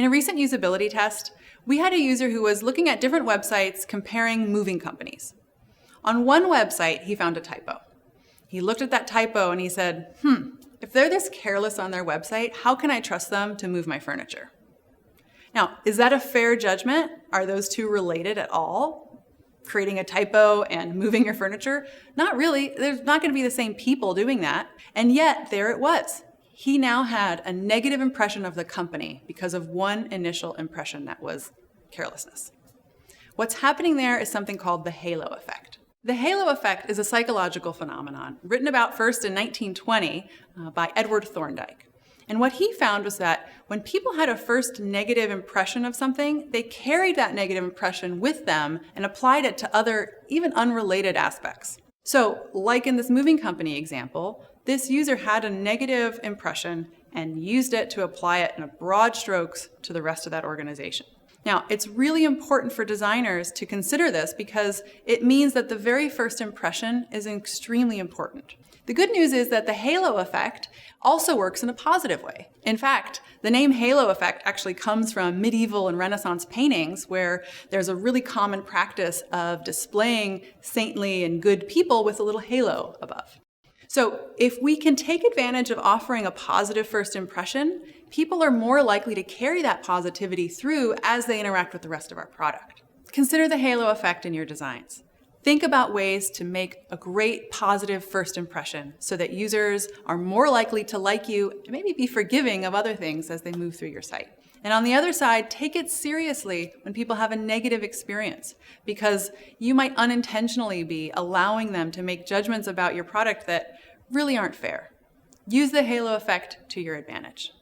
In a recent usability test, we had a user who was looking at different websites comparing moving companies. On one website, he found a typo. He looked at that typo and he said, if they're this careless on their website, how can I trust them to move my furniture? Now, is that a fair judgment? Are those two related at all? Creating a typo and moving your furniture? Not really. There's not going to be the same people doing that. And yet, there it was. He now had a negative impression of the company because of one initial impression that was carelessness. What's happening there is something called the halo effect. The halo effect is a psychological phenomenon written about first in 1920 by Edward Thorndike. And what he found was that when people had a first negative impression of something, they carried that negative impression with them and applied it to other, even unrelated aspects. So, like in this moving company example, this user had a negative impression and used it to apply it in broad strokes to the rest of that organization. Now, it's really important for designers to consider this because it means that the very first impression is extremely important. The good news is that the halo effect also works in a positive way. In fact, the name halo effect actually comes from medieval and Renaissance paintings where there's a really common practice of displaying saintly and good people with a little halo above. So if we can take advantage of offering a positive first impression, people are more likely to carry that positivity through as they interact with the rest of our product. Consider the halo effect in your designs. Think about ways to make a great positive first impression so that users are more likely to like you and maybe be forgiving of other things as they move through your site. And on the other side, take it seriously when people have a negative experience because you might unintentionally be allowing them to make judgments about your product that really aren't fair. Use the halo effect to your advantage.